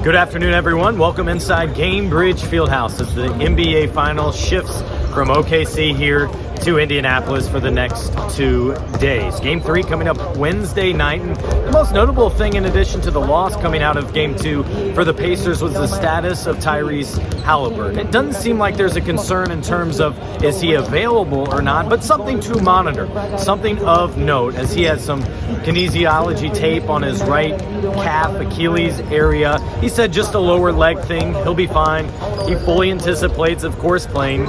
Good afternoon, everyone. Welcome inside Gainbridge Fieldhouse as the NBA Finals shifts from OKC here to Indianapolis for the next 2 days. Game 3 coming up Wednesday night. And the most notable thing, in addition to the loss coming out of Game 2 for the Pacers, was the status of Tyrese Haliburton. It doesn't seem like there's a concern in terms of is he available or not, but something to monitor, something of note, as he has some kinesiology tape on his right calf, Achilles area. He said just a lower leg thing. He'll be fine. He fully anticipates, of course, playing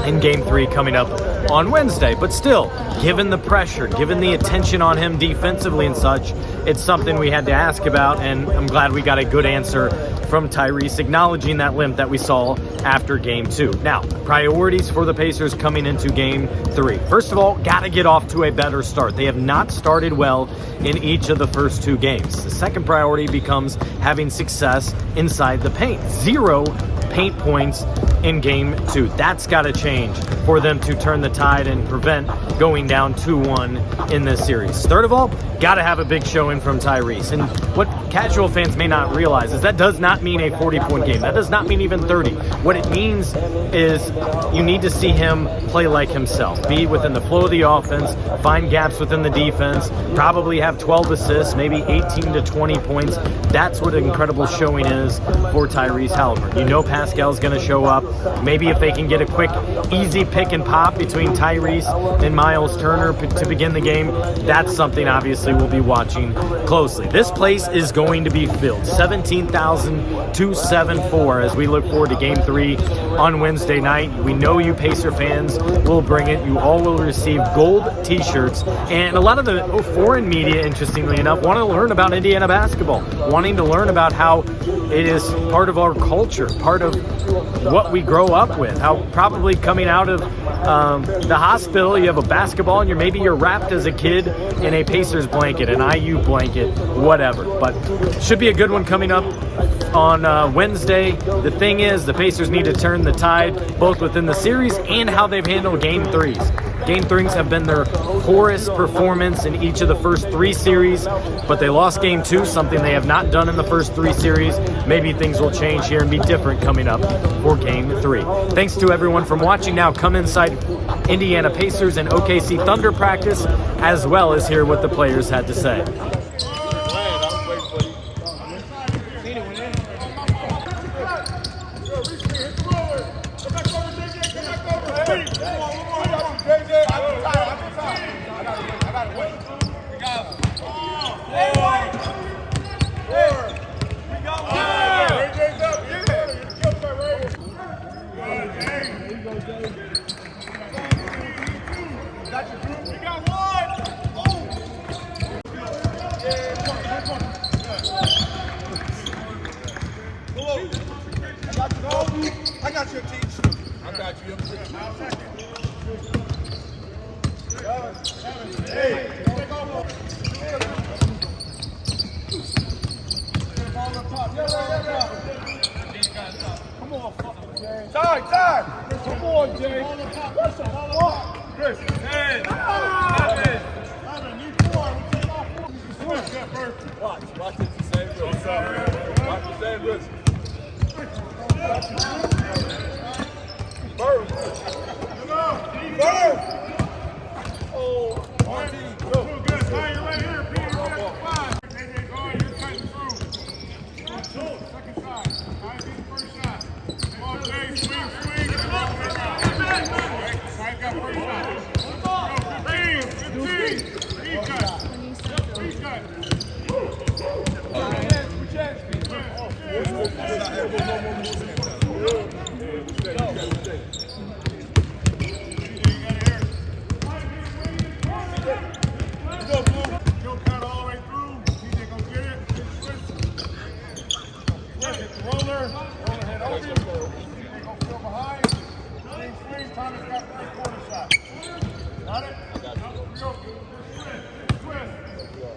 in Game 3 coming up on Wednesday. But still, given the pressure, given the attention on him defensively and such, it's something we had to ask about, and I'm glad we got a good answer from Tyrese acknowledging that limp that we saw after Game 2. Now, priorities for the Pacers coming into Game 3. First of all, got to get off to a better start. They have not started well in each of the first 2 games. The second priority becomes having success inside the paint. 0 paint points in Game 2. That's got to change for them to turn the tide and prevent going down 2-1 in this series. Third of all, got to have a big showing from Tyrese. And what casual fans may not realize is that does not mean a 40-point game. That does not mean even 30. What it means is you need to see him play like himself, be within the flow of the offense, find gaps within the defense, probably have 12 assists, maybe 18 to 20 points. That's what an incredible showing is for Tyrese Haliburton. You know Pascal's going to show up. Maybe if they can get a quick, easy pick and pop between Tyrese and Miles Turner to begin the game, that's something obviously we'll be watching closely. This place is going to be filled. 17,274 as we look forward to Game 3 on Wednesday night. We know you Pacer fans will bring it. You all will receive gold t-shirts. And a lot of the foreign media, interestingly enough, want to learn about Indiana basketball, wanting to learn about how it is part of our culture, part of what we grow up with, how probably coming out of the hospital, you have a basketball and maybe you're wrapped as a kid in a Pacers blanket, an IU blanket, whatever. But should be a good one coming up on Wednesday. The thing is, the Pacers need to turn the tide both within the series and how they've handled Game 3s. Game 3s have been their poorest performance in each of the first 3 series, but they lost Game 2, something they have not done in the first 3 series. Maybe things will change here and be different coming up for Game 3. Thanks to everyone from watching. Now come inside Indiana Pacers and OKC Thunder practice, as well as hear what the players had to say. I got your team. I got you. Hey, come on, Jay. Time. Come on, Jay. Chris. Hey. Watch it the same way. Watch the same way. Bird. Oh, Martin. Go. Good. Hey, you're right here, Peter. You're at 5. Hey, go ahead. You're cutting through. Second shot. First shot. Come on, Jay. Swing. Mike got first shot. 15. He's cut. Roller head over. They go fill behind. Swing. Thomas got the corner shot. Got it? I got it. Twist. Here we go.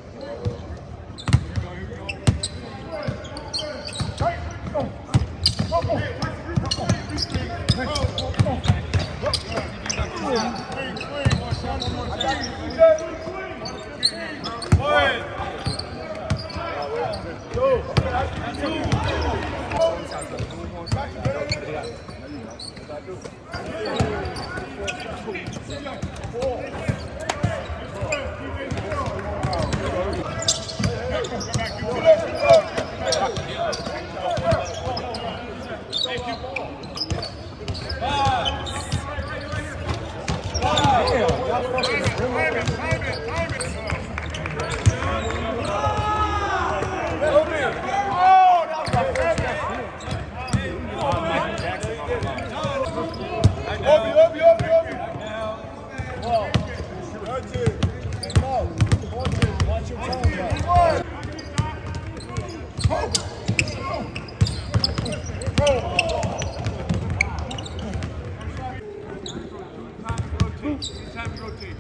Tight. Go. Swing. Time to rotate.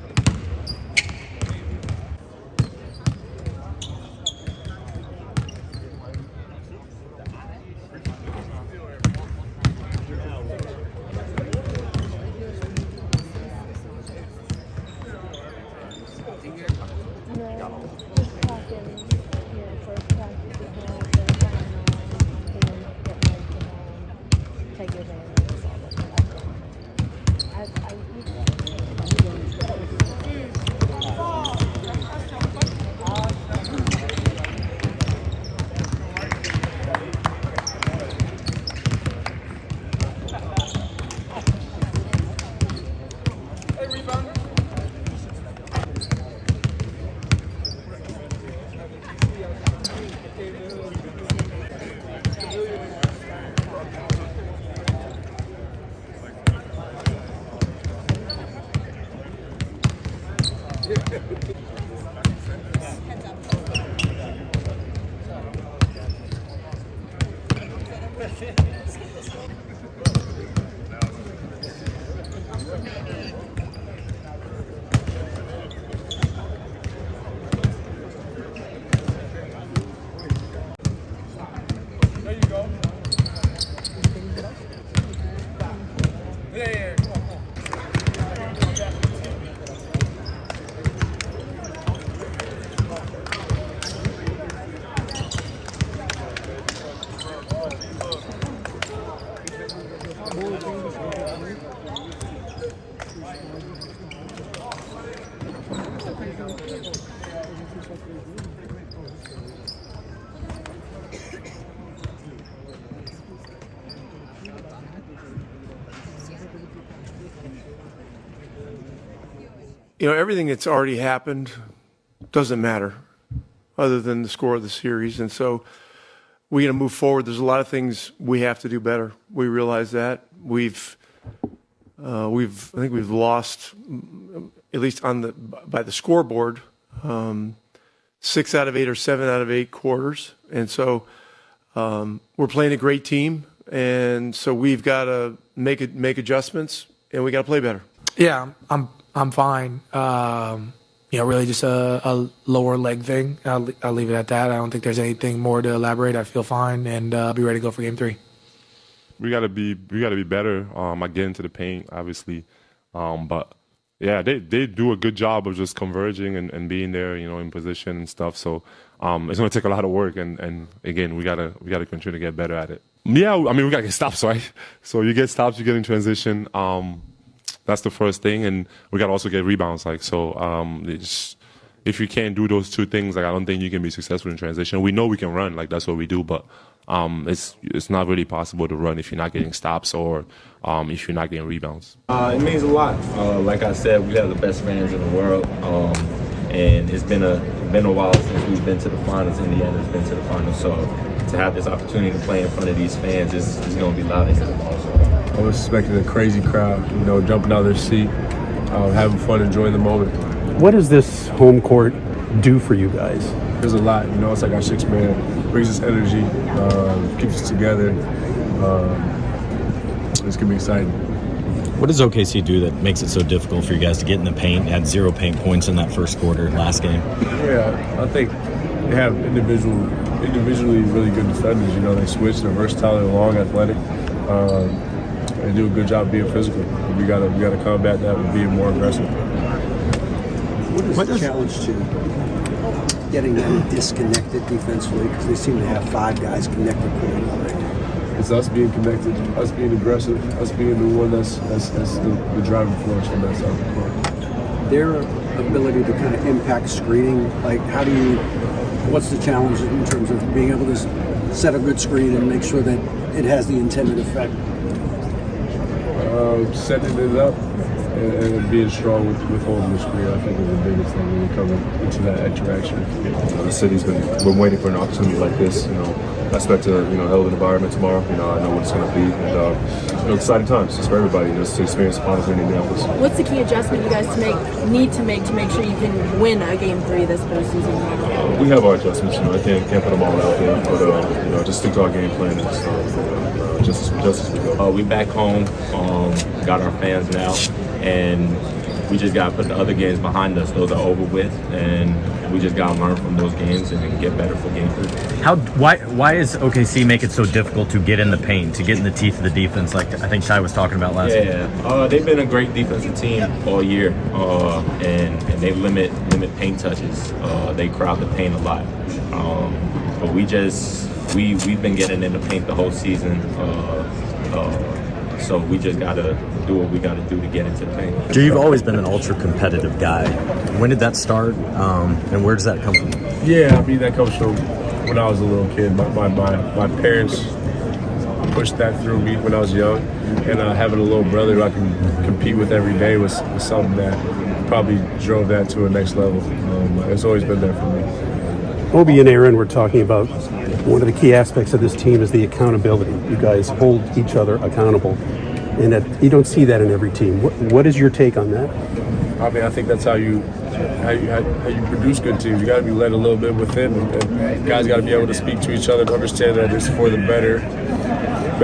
There you go. There. Come on. You know, everything that's already happened doesn't matter other than the score of the series. And so we're going to move forward. There's a lot of things we have to do better. We realize that. I think we've lost, at least by the scoreboard, 6 out of 8 or 7 out of 8 quarters. And so we're playing a great team. And so we've got to make adjustments, and we got to play better. Yeah, I'm fine. Really just a lower leg thing. I'll leave it at that. I don't think there's anything more to elaborate. I feel fine, and I'll be ready to go for Game 3. We gotta be better. I get into the paint, obviously, but yeah, they do a good job of just converging and being there, in position and stuff. So it's gonna take a lot of work, and again, we gotta continue to get better at it. Yeah, I mean, we gotta get stops, right? So you get stops, you get in transition. That's the first thing, and we gotta also get rebounds. If you can't do those two things, I don't think you can be successful in transition. We know we can run, that's what we do, but it's not really possible to run if you're not getting stops or if you're not getting rebounds. It means a lot. Like I said, we have the best fans in the world, and it's been a while since we've been to the finals. Indiana's been to the finals, so to have this opportunity to play in front of these fans is going to be loud. I was expecting a crazy crowd, jumping out of their seat, having fun, enjoying the moment. What does this home court do for you guys? There's a lot, it's like our sixth man, brings us energy, keeps us together. It's gonna be exciting. What does OKC do that makes it so difficult for you guys to get in the paint? Had 0 paint points in that first quarter last game. Yeah, I think they have individually really good defenders. They switch, they're versatile, they're long, athletic. They do a good job being physical. We gotta combat that with being more aggressive. What is the challenge to getting them disconnected defensively? Because they seem to have 5 guys connected pretty well right now. It's us being connected, us being aggressive, us being the one that's the driving force on that side of the court. Their ability to kind of impact screening, what's the challenge in terms of being able to set a good screen and make sure that it has the intended effect? Setting it up and being strong with holding the screen, I think, is the biggest thing when you come into that interaction. The city's been waiting for an opportunity like this. I expect a hell of an environment tomorrow. I know what it's going to be, and exciting times just for everybody just to experience the finals in Indianapolis. What's the key adjustment you guys need to make sure you can win a Game 3 this postseason? We have our adjustments. I can't put them all out there, but just stick to our game plan and just as we go. We back home, got our fans now, and we just got to put the other games behind us. Those are over with, and we just got to learn from those games and get better for game 3. Why is OKC make it so difficult to get in the paint, to get in the teeth of the defense, like I think Ty was talking about last week? Yeah, they've been a great defensive team all year, and they limit paint touches. They crowd the paint a lot, but we've been getting in the paint the whole season. So we just gotta do what we gotta do to get into the paint. Drew, you've always been an ultra competitive guy. When did that start, and where does that come from? Yeah, I mean, that comes from when I was a little kid. My parents pushed that through me when I was young, and having a little brother who I can compete with every day was something that probably drove that to a next level. It's always been there for me. Obi and Aaron were talking about one of the key aspects of this team is the accountability. You guys hold each other accountable, and that you don't see that in every team. What is your take on that? I mean, I think that's how you produce good teams. You got to be led a little bit within, and guys got to be able to speak to each other and understand that it's for the better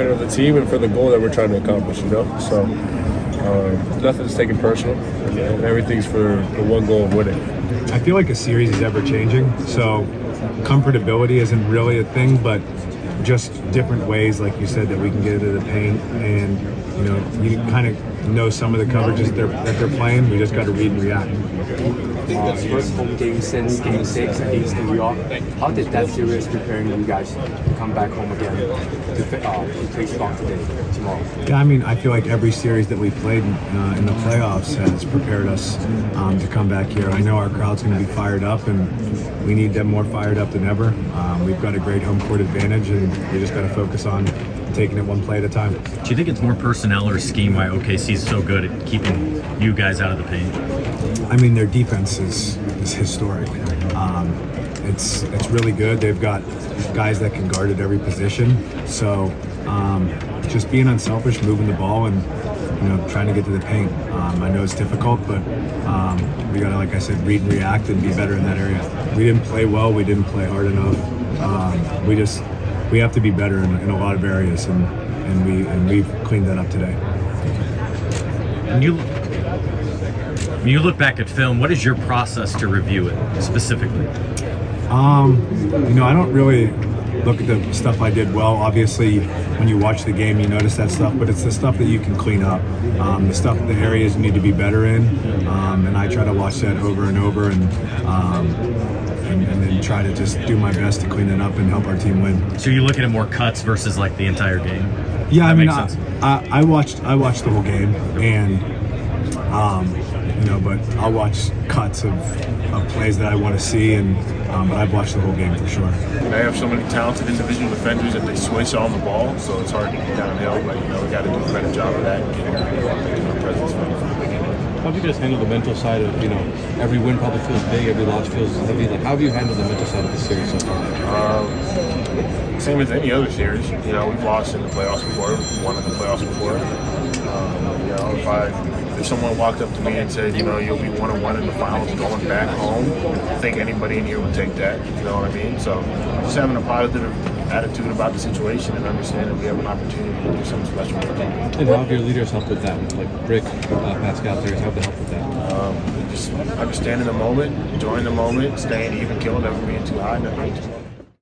of the team and for the goal that we're trying to accomplish. You know, so nothing's taken personal, and everything's for the one goal of winning. I feel like a series is ever changing, so comfortability isn't really a thing, but just different ways, like you said, that we can get into the paint, and you kind of know some of the coverages that they're playing. We just got to read and react. First home game since Game 6 against New York. How did that series preparing you guys to come back home again to face off tomorrow? Yeah, I mean, I feel like every series that we played in the playoffs has prepared us to come back here. I know our crowd's going to be fired up, and we need them more fired up than ever. We've got a great home court advantage, and we just got to focus on taking it one play at a time. Do you think it's more personnel or scheme why OKC is so good at keeping you guys out of the paint? I mean, their defense is historic. It's really good. They've got guys that can guard at every position. So just being unselfish, moving the ball, and trying to get to the paint. I know it's difficult, but we got to, like I said, read and react and be better in that area. We didn't play well. We didn't play hard enough. We have to be better in a lot of areas, and we've cleaned that up today. When you look back at film, what is your process to review it specifically? I don't really look at the stuff I did well. Obviously, when you watch the game, you notice that stuff, but it's the stuff that you can clean up. The areas you need to be better in, and I try to watch that over and over, and then try to just do my best to clean it up and help our team win. So you're looking at more cuts versus like the entire game? Yeah, I mean, I watched the whole game, and but I'll watch cuts of plays that I want to see, but I've watched the whole game for sure. They have so many talented individual defenders that they switch on the ball, so it's hard to get downhill, but we got to do a better job of that and getting our presence from the beginning. How have you guys handled the mental side of, every win probably feels big, every loss feels heavy? Like, how have you handled the mental side of the series so far? Same as any other series. We've lost in the playoffs before, we've won in the playoffs before. If someone walked up to me and said, you'll be 1-1 in the finals going back home, I think anybody in here would take that, you know what I mean? So just having a positive attitude about the situation and understanding we have an opportunity to do something special with the team. And how have your leaders helped with that? Like Rick, Pascal, how have they helped with that? Just understanding the moment, enjoying the moment, staying even, killing, never being too high, never being too low.